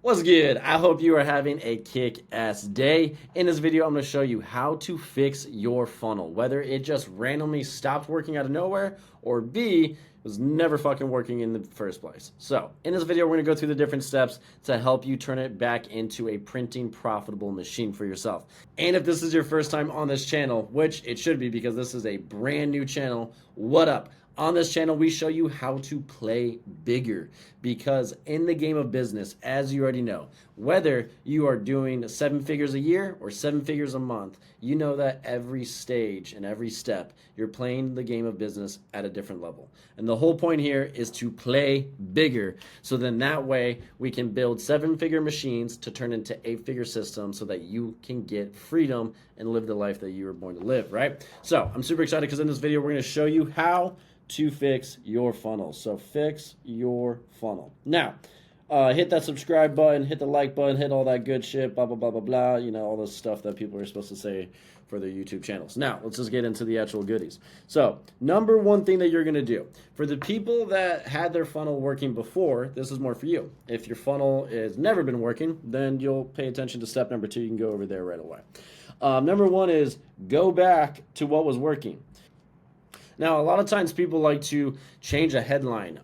What's good? I hope you are having a kick-ass day. In this video, I'm going to show you how to fix your funnel, whether it just randomly stopped working out of nowhere or B, was never fucking working in the first place. So in this video, we're going to go through the different steps to help you turn it back into a printing profitable machine for yourself. And if this is your first time on this channel, which it should be because this is a brand new channel, what up? On this channel, we show you how to play bigger because in the game of business, as you already know, whether you are doing 7 figures a year or 7 figures a month, you know that every stage and every step, you're playing the game of business at a different level. And the whole point here is to play bigger. So then that way we can build 7-figure machines to turn into 8-figure systems so that you can get freedom and live the life that you were born to live, right? So I'm super excited because in this video, we're going to show you how to fix your funnel. So fix your funnel. Now, hit that subscribe button, hit the like button, hit all that good shit, blah, blah, blah, blah, blah, you know, all the stuff that people are supposed to say for their YouTube channels. Now, let's just get into the actual goodies. So, number one thing that you're going to do, for the people that had their funnel working before, this is more for you. If your funnel has never been working, then you'll pay attention to step number 2. You can go over there right away. Number 1 is go back to what was working. Now, a lot of times people like to change a headline,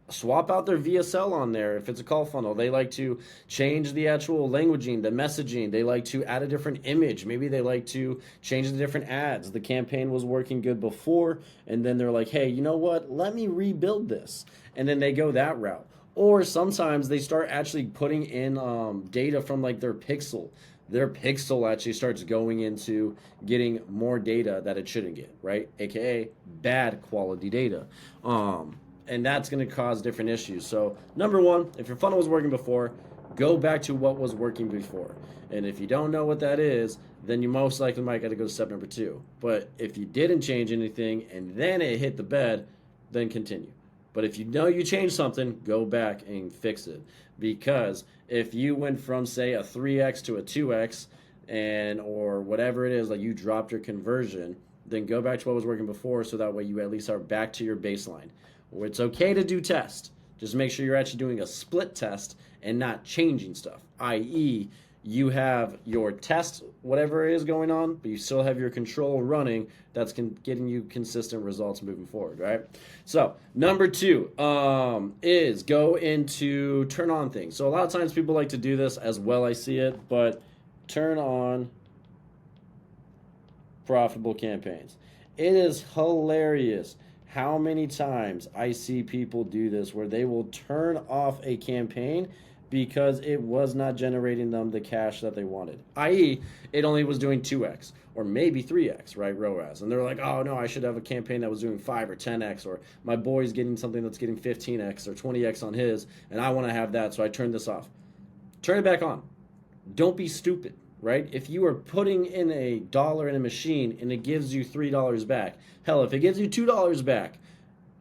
swap out their VSL on there if it's a call funnel. They like to change the actual languaging, the messaging. They like to add a different image. Maybe they like to change the different ads. The campaign was working good before, and then they're like, hey, you know what? Let me rebuild this. And then they go that route. Or sometimes they start actually putting in data from like their pixel. Their pixel actually starts going into getting more data that it shouldn't get, right? AKA bad quality data. And that's going to cause different issues. So number 1, if your funnel was working before, go back to what was working before. And if you don't know what that is, then you most likely might got to go to step number 2. But if you didn't change anything and then it hit the bed, then continue. But if you know you changed something, go back and fix it. Because if you went from, say, a 3x to a 2x, and or whatever it is, like you dropped your conversion, then go back to what was working before so that way you at least are back to your baseline. Or it's okay to do tests. Just make sure you're actually doing a split test and not changing stuff, i.e., you have your test, whatever it is going on, but you still have your control running that's getting you consistent results moving forward, right? So number 2 is go into turn on things. So a lot of times people like to do this as well, I see it, but turn on profitable campaigns. It is hilarious how many times I see people do this where they will turn off a campaign because it was not generating them the cash that they wanted, i.e., it only was doing 2x or maybe 3x, right, ROAS. And they're like, oh, no, I should have a campaign that was doing 5 or 10x, or my boy's getting something that's getting 15x or 20x on his, and I want to have that, so I turn this off. Turn it back on. Don't be stupid, right? If you are putting in $1 in a machine and it gives you $3 back, hell, if it gives you $2 back,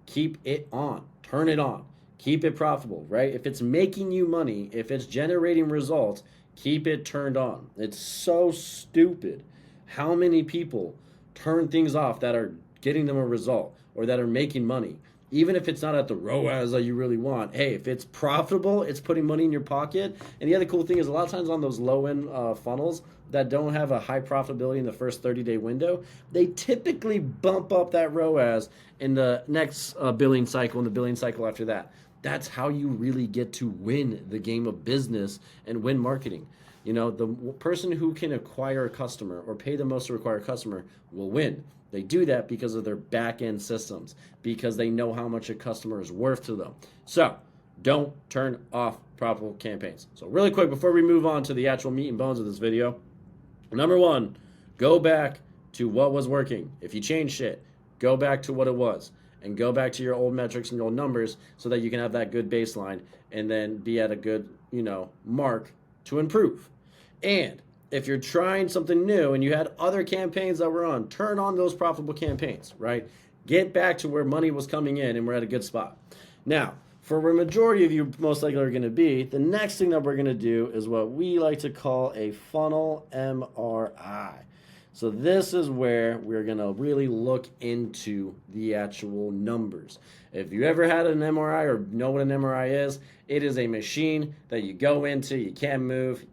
keep it on. Turn it on. Keep it profitable, right? If it's making you money, if it's generating results, keep it turned on. It's so stupid how many people turn things off that are getting them a result or that are making money. Even if it's not at the ROAS that you really want. Hey, if it's profitable, it's putting money in your pocket. And the other cool thing is a lot of times on those low-end funnels that don't have a high profitability in the first 30-day window, they typically bump up that ROAS in the next billing cycle and the billing cycle after that. That's how you really get to win the game of business and win marketing. You know, the person who can acquire a customer or pay the most to acquire a customer will win. They do that because of their back-end systems, because they know how much a customer is worth to them. So don't turn off profitable campaigns. So really quick, before we move on to the actual meat and bones of this video, number 1, go back to what was working. If you change shit, go back to what it was. And go back to your old metrics and your old numbers so that you can have that good baseline and then be at a good, mark to improve. And if you're trying something new and you had other campaigns that were on, turn on those profitable campaigns, right? Get back to where money was coming in and we're at a good spot. Now, for where majority of you most likely are going to be, the next thing that we're going to do is what we like to call a funnel MRI. So this is where we're going to really look into the actual numbers. If you ever had an MRI or know what an MRI is, it is a machine that you go into, you can't move,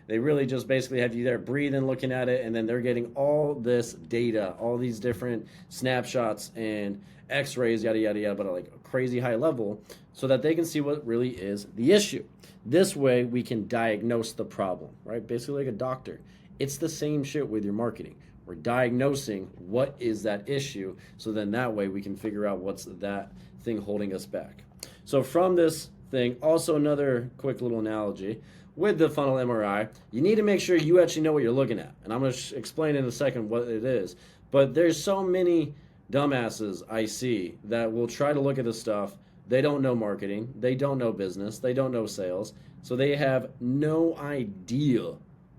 they really just basically have you there breathing, looking at it, and then they're getting all this data, all these different snapshots and x-rays, yada, yada, yada, but at like a crazy high level so that they can see what really is the issue. This way we can diagnose the problem, right? Basically like a doctor. It's the same shit with your marketing. We're diagnosing what is that issue, so then that way we can figure out what's that thing holding us back. So from this thing, also another quick little analogy, with the funnel MRI, you need to make sure you actually know what you're looking at. And I'm going to explain in a second what it is. But there's so many dumbasses I see that will try to look at this stuff. They don't know marketing. They don't know business. They don't know sales. So they have no idea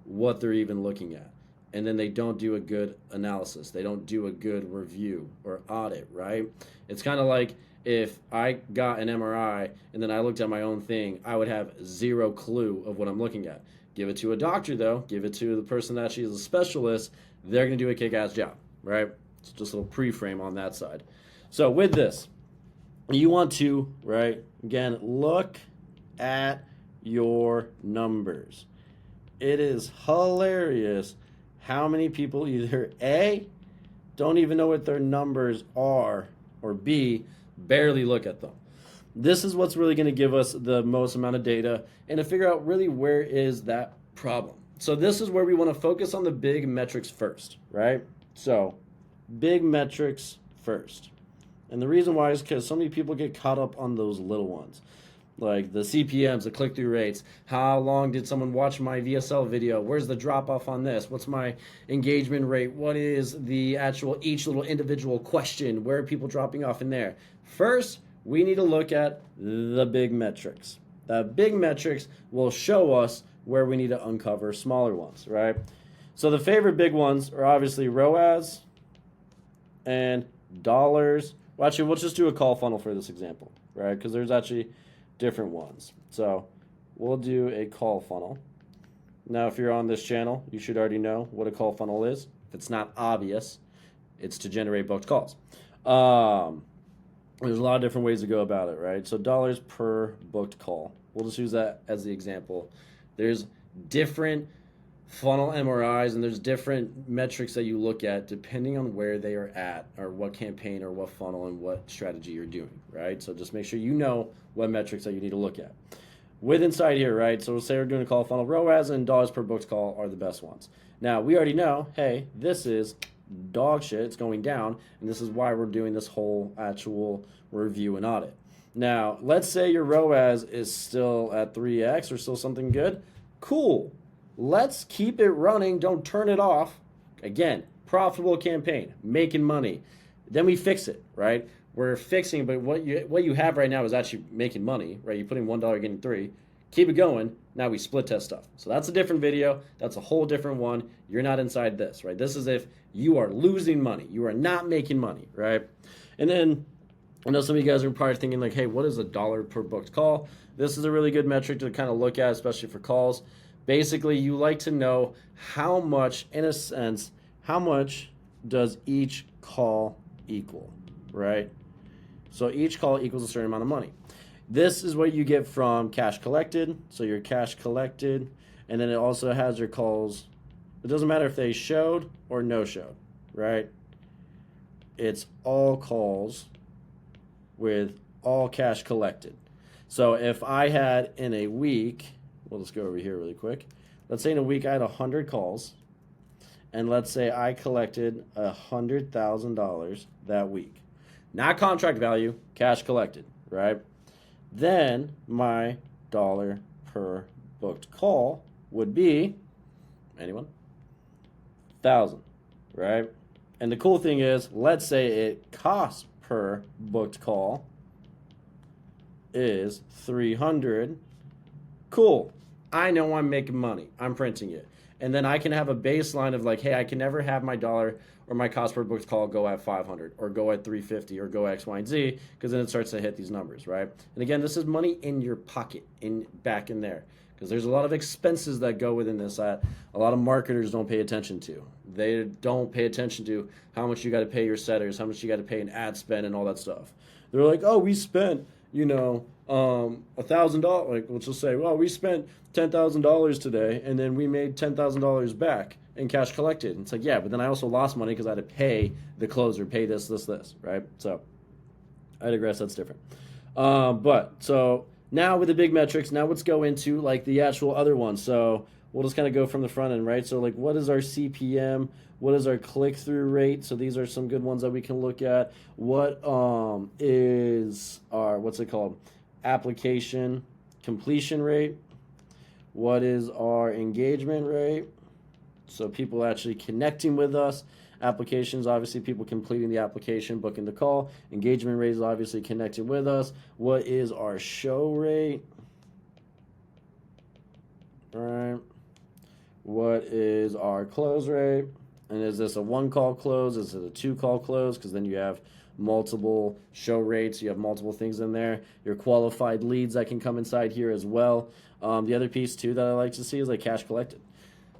what they're even looking at. And then they don't do a good analysis. They don't do a good review or audit, right? It's kind of like if I got an MRI and then I looked at my own thing, I would have zero clue of what I'm looking at. Give it to a doctor, though. Give it to the person that actually is a specialist. They're going to do a kick-ass job, right? It's just a little pre-frame on that side. So with this, you want to, right, again, look at your numbers. It is hilarious how many people either A, don't even know what their numbers are, or B, barely look at them. This is what's really going to give us the most amount of data and to figure out really where is that problem. So this is where we want to focus on the big metrics first, right? So big metrics first. And the reason why is because so many people get caught up on those little ones. Like the CPMs, the click-through rates, how long did someone watch my VSL video, where's the drop-off on this, what's my engagement rate, what is the actual each little individual question, where are people dropping off in there. First, we need to look at the big metrics. The big metrics will show us where we need to uncover smaller ones, right? So the favorite big ones are obviously ROAS and dollars. Well, actually, we'll just do a call funnel for this example, right? Because there's actually different ones. So we'll do a call funnel. Now, if you're on this channel, you should already know what a call funnel is. If it's not obvious, it's to generate booked calls. There's a lot of different ways to go about it, right? So dollars per booked call. We'll just use that as the example. There's different funnel MRIs and there's different metrics that you look at depending on where they are at or what campaign or what funnel and what strategy you're doing, right? So just make sure you know what metrics that you need to look at. With inside here, right? So we'll say we're doing a call funnel. ROAS and dollars per booked call are the best ones. Now, we already know, hey, this is dog shit. It's going down, and this is why we're doing this whole actual review and audit. Now, let's say your ROAS is still at 3x or still something good. Cool. Let's keep it running. Don't turn it off. Again, profitable campaign, making money. Then we fix it, right? We're fixing, but what you have right now is actually making money, right? You're putting $1, getting $3. Keep it going. Now we split test stuff. So that's a different video. That's a whole different one. You're not inside this, right? This is if you are losing money. You are not making money, right? And then I know some of you guys are probably thinking like, hey, what is $1 per booked call? This is a really good metric to kind of look at, especially for calls. Basically, you like to know how much, in a sense, how much does each call equal, right? So each call equals a certain amount of money. This is what you get from cash collected. So your cash collected, and then it also has your calls. It doesn't matter if they showed or no showed, right? It's all calls with all cash collected. So if I had in a week, we'll just go over here really quick. Let's say in a week I had 100 calls, and let's say I collected $100,000 that week. Not contract value, cash collected, right? Then my dollar per booked call would be, anyone? 1,000, right? And the cool thing is, let's say it costs per booked call is 300. Cool. I know I'm making money. I'm printing it. And then I can have a baseline of like, hey, I can never have my dollar or my cost per booked call go at 500 or go at 350 or go X, Y, and Z, because then it starts to hit these numbers, right? And again, this is money in your pocket, back in there. because there's a lot of expenses that go within this that a lot of marketers don't pay attention to. They don't pay attention to how much you got to pay your setters, how much you got to pay in ad spend and all that stuff. They're like, oh, we spent, $1,000. Like, let's just say, well, we spent $10,000 today, and then we made $10,000 back in cash collected. And it's like, yeah, but then I also lost money because I had to pay the closer, pay this, right? So I digress. That's different. But so now with the big metrics, now let's go into like the actual other ones. So we'll just kind of go from the front end, right? So like, what is our CPM? What is our click-through rate? So these are some good ones that we can look at. What is our, what's it called? Application completion rate. What is our engagement rate? So people actually connecting with us. Applications, obviously people completing the application, booking the call. Engagement rate is obviously connecting with us. What is our show rate? All right. What is our close rate? And is this a 1-call close? Is it a 2-call close? Because then you have multiple show rates. You have multiple things in there. Your qualified leads that can come inside here as well. The other piece, too, that I like to see is like cash collected.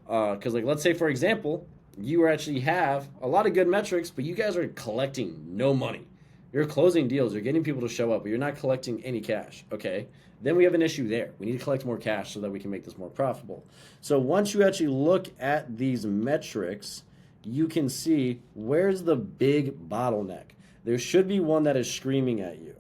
Because, like, let's say, for example, you actually have a lot of good metrics, but you guys are collecting no money. You're closing deals. You're getting people to show up, but you're not collecting any cash, okay? Then we have an issue there. We need to collect more cash so that we can make this more profitable. So once you actually look at these metrics, you can see where's the big bottleneck. There should be one that is screaming at you,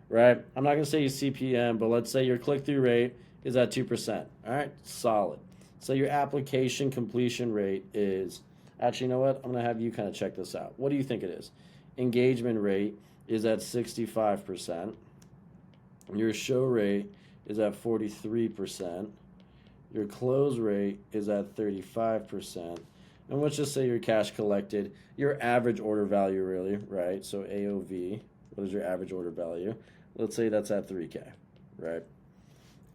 right? I'm not going to say your CPM, but let's say your click-through rate is at 2%. All right, solid. So your application completion rate is, actually, you know what? I'm going to have you kind of check this out. What do you think it is? Engagement rate is at 65%. Your show rate is at 43%. Your close rate is at 35%. And let's just say your cash collected, your average order value really, right? So AOV, what is your average order value? Let's say that's at 3K, right?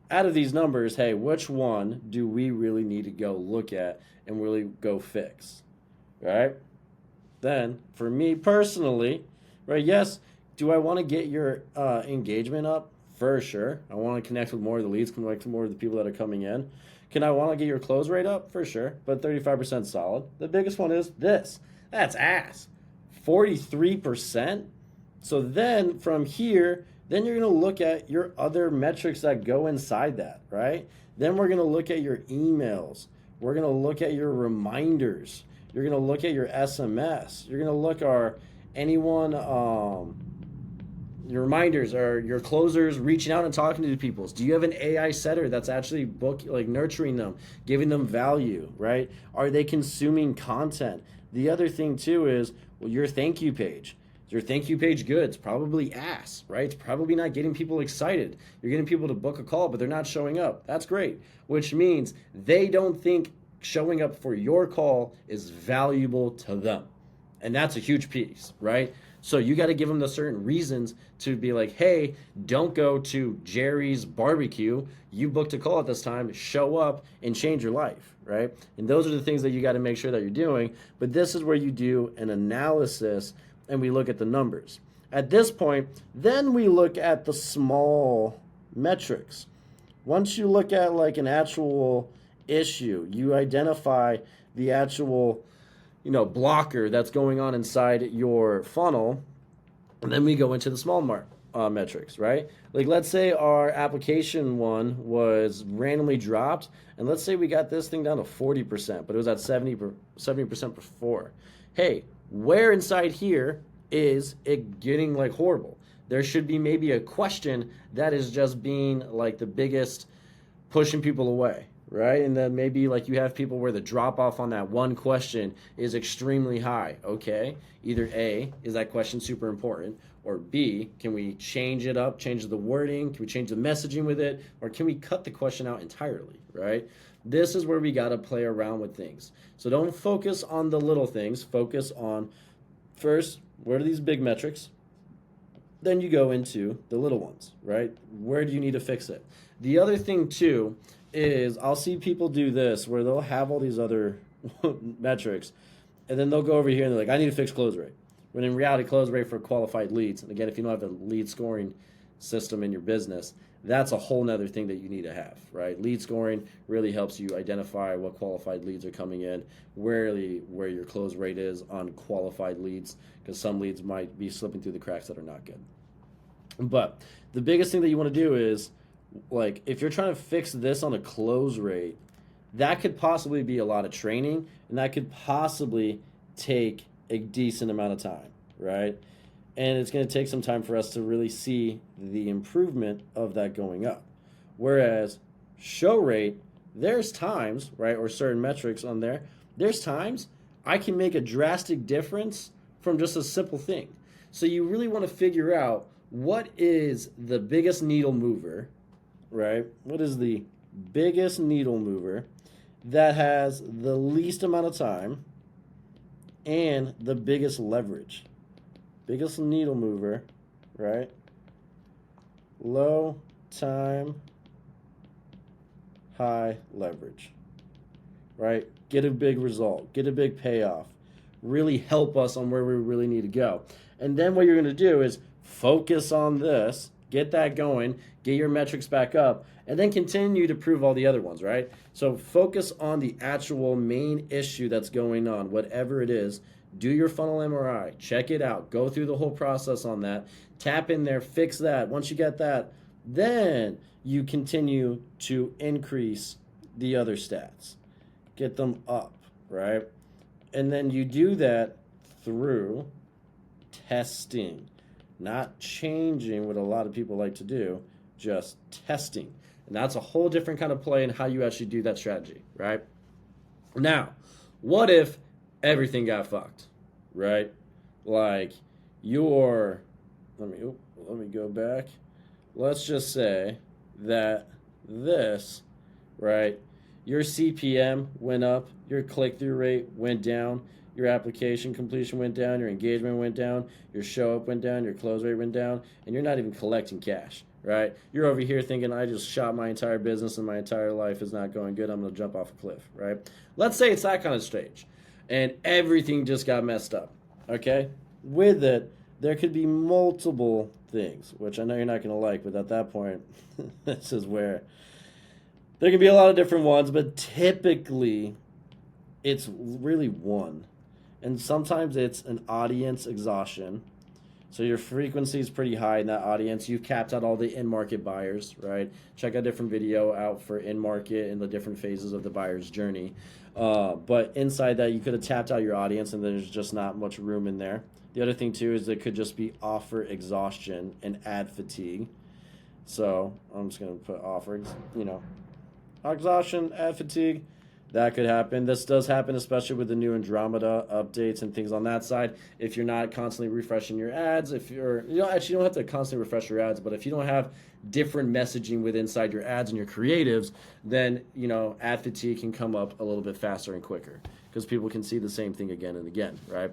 Out of these numbers, hey, which one do we really need to go look at and really go fix, right? Then, for me personally, right, yes, do I want to get your engagement up? For sure. I want to connect with more of the leads, connect with more of the people that are coming in. Can I want to get your close rate up? For sure, but 35% solid. The biggest one is this. That's ass. 43%. So then from here, then you're going to look at your other metrics that go inside that, right? Then we're going to look at your emails. We're going to look at your reminders. You're going to look at your SMS. You're going to look at anyone, your reminders or your closers reaching out and talking to people. Do you have an AI setter that's actually nurturing them, giving them value, right? Are they consuming content? The other thing too is, well, your thank you page. Is your thank you page good? It's probably ass, right? It's probably not getting people excited. You're getting people to book a call, but they're not showing up. That's great, which means they don't think showing up for your call is valuable to them. And that's a huge piece, right? So you got to give them the certain reasons to be like, hey, don't go to Jerry's barbecue. You booked a call at this time. Show up and change your life, right? And those are the things that you got to make sure that you're doing. But this is where you do an analysis and we look at the numbers. At this point, then we look at the small metrics. Once you look at like an actual issue, you identify the actual blocker that's going on inside your funnel, and then we go into the small metrics, right? Like let's say our application one was randomly dropped, and let's say we got this thing down to 40%, but it was at 70% before. Hey, where inside here is it getting like horrible? There should be maybe a question that is just being like the biggest pushing people away, right? And then maybe like you have people where the drop off on that one question is extremely high. Okay, either A, is that question super important, or B, can we change it up, change the wording, can we change the messaging with it, or can we cut the question out entirely, right? This is where we got to play around with things. So don't focus on the little things, focus on first, what are these big metrics? Then you go into the little ones, right? Where do you need to fix it? The other thing too is I'll see people do this where they'll have all these other metrics and then they'll go over here and they're like, I need to fix close rate. When in reality, close rate for qualified leads, and again, if you don't have a lead scoring system in your business, that's a whole nother thing that you need to have, right? Lead scoring really helps you identify what qualified leads are coming in, where your close rate is on qualified leads, because some leads might be slipping through the cracks that are not good. But the biggest thing that you want to do is, like, if you're trying to fix this on a close rate, that could possibly be a lot of training, and that could possibly take a decent amount of time, right? And it's going to take some time for us to really see the improvement of that going up. Whereas show rate, there's times, right, or certain metrics on there, there's times I can make a drastic difference from just a simple thing. So you really want to figure out what is the biggest needle mover, right? What is the biggest needle mover that has the least amount of time and the biggest leverage? Biggest needle mover, right? Low time, high leverage, right? Get a big result, get a big payoff, really help us on where we really need to go. And then what you're going to do is focus on this, get that going, get your metrics back up, and then continue to prove all the other ones, right? So focus on the actual main issue that's going on, whatever it is. Do your funnel MRI, check it out, go through the whole process on that, tap in there, fix that. Once you get that, then you continue to increase the other stats, get them up, right? And then you do that through testing, not changing what a lot of people like to do, just testing. And that's a whole different kind of play in how you actually do that strategy, right? Now, what if everything got fucked, right? Like let me go back. Let's just say that this, right, your CPM went up, your click-through rate went down, your application completion went down, your engagement went down, your show-up went down, your close rate went down, and you're not even collecting cash, right? You're over here thinking, I just shot my entire business and my entire life is not going good, I'm going to jump off a cliff, right? Let's say it's that kind of stage, and everything just got messed up, okay? With it, there could be multiple things, which I know you're not going to like, but at that point, this is where there can be a lot of different ones, but typically it's really one. And sometimes it's an audience exhaustion. So your frequency is pretty high in that audience. You've capped out all the in-market buyers, right? Check a different video out for in-market and the different phases of the buyer's journey. But inside that, you could have tapped out your audience and there's just not much room in there. The other thing, too, is it could just be offer exhaustion and ad fatigue. So I'm just going to put offer, exhaustion, ad fatigue. That could happen. This does happen, especially with the new Andromeda updates and things on that side. If you're not constantly refreshing your ads, you don't have to constantly refresh your ads, but if you don't have different messaging with inside your ads and your creatives, then, ad fatigue can come up a little bit faster and quicker because people can see the same thing again and again, right?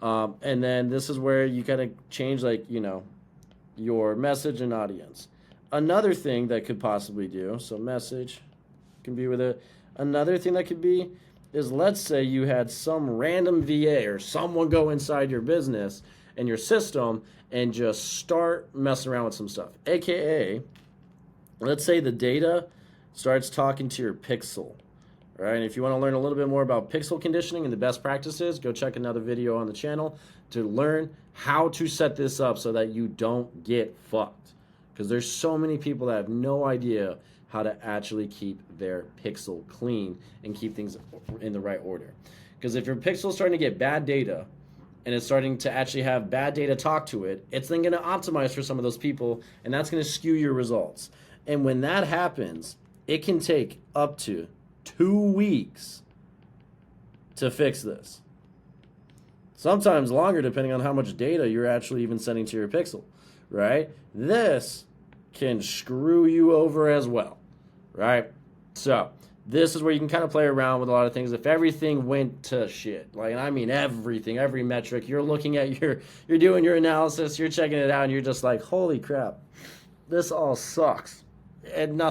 And then this is where you got to change, your message and audience. Another thing that could possibly do, so message can be with it. Another thing that could be is, let's say you had some random VA or someone go inside your business and your system and just start messing around with some stuff. AKA, let's say the data starts talking to your pixel. All right, and if you want to learn a little bit more about pixel conditioning and the best practices, go check another video on the channel to learn how to set this up so that you don't get fucked. Because there's so many people that have no idea how to actually keep their pixel clean and keep things in the right order. Because if your pixel is starting to get bad data and it's starting to actually have bad data talk to it, it's then going to optimize for some of those people, and that's going to skew your results. And when that happens, it can take up to 2 weeks to fix this. Sometimes longer, depending on how much data you're actually even sending to your pixel, right? This can screw you over as well, right? So this is where you can kind of play around with a lot of things. If everything went to shit, everything, every metric, you're looking at you're doing your analysis, you're checking it out, and you're just like, holy crap, this all sucks. And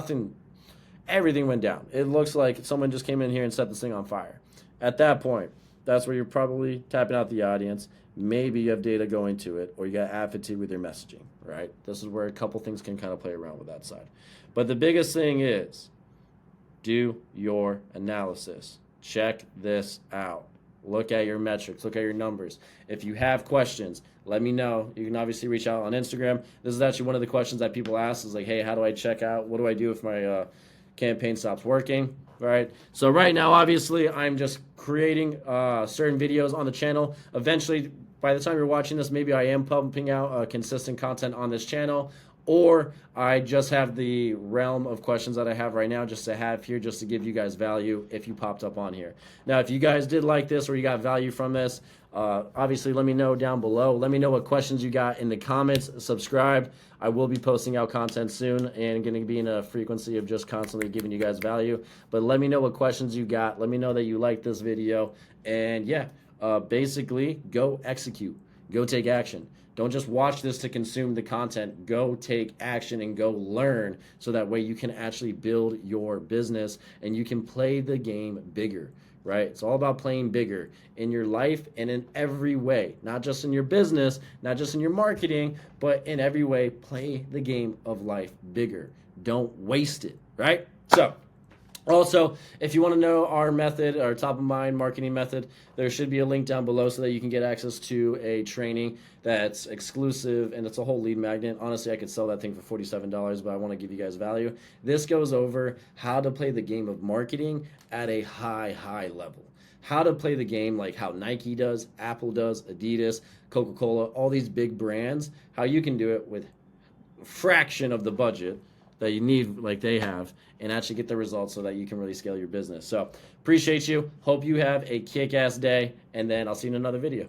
everything went down. It looks like someone just came in here and set this thing on fire. At that point, that's where you're probably tapping out the audience. Maybe you have data going to it, or you got ad fatigue with your messaging, right? This is where a couple things can kind of play around with that side. But the biggest thing is do your analysis. Check this out. Look at your metrics, look at your numbers. If you have questions, let me know. You can obviously reach out on Instagram. This is actually one of the questions that people ask is like, hey, how do I check out? What do I do if my campaign stops working? Right. So right now, obviously, I'm just creating certain videos on the channel. Eventually, by the time you're watching this, maybe I am pumping out consistent content on this channel, or I just have the realm of questions that I have right now just to have here, just to give you guys value if you popped up on here. Now, if you guys did like this or you got value from this, obviously let me know down below. Let me know what questions you got in the comments. Subscribe. I will be posting out content soon and going to be in a frequency of just constantly giving you guys value. But let me know what questions you got. Let me know that you like this video. And yeah, basically go execute. Go take action. Don't just watch this to consume the content. Go take action and go learn so that way you can actually build your business and you can play the game bigger, right? It's all about playing bigger in your life and in every way, not just in your business, not just in your marketing, but in every way, play the game of life bigger. Don't waste it, right? So, also, if you want to know our method, our top of mind marketing method, there should be a link down below so that you can get access to a training that's exclusive and it's a whole lead magnet. Honestly, I could sell that thing for $47, but I want to give you guys value. This goes over how to play the game of marketing at a high level. How to play the game like how Nike does, Apple does, Adidas, Coca-Cola, all these big brands, how you can do it with a fraction of the budget that you need like they have and actually get the results so that you can really scale your business. So appreciate you. Hope you have a kick-ass day, and then I'll see you in another video.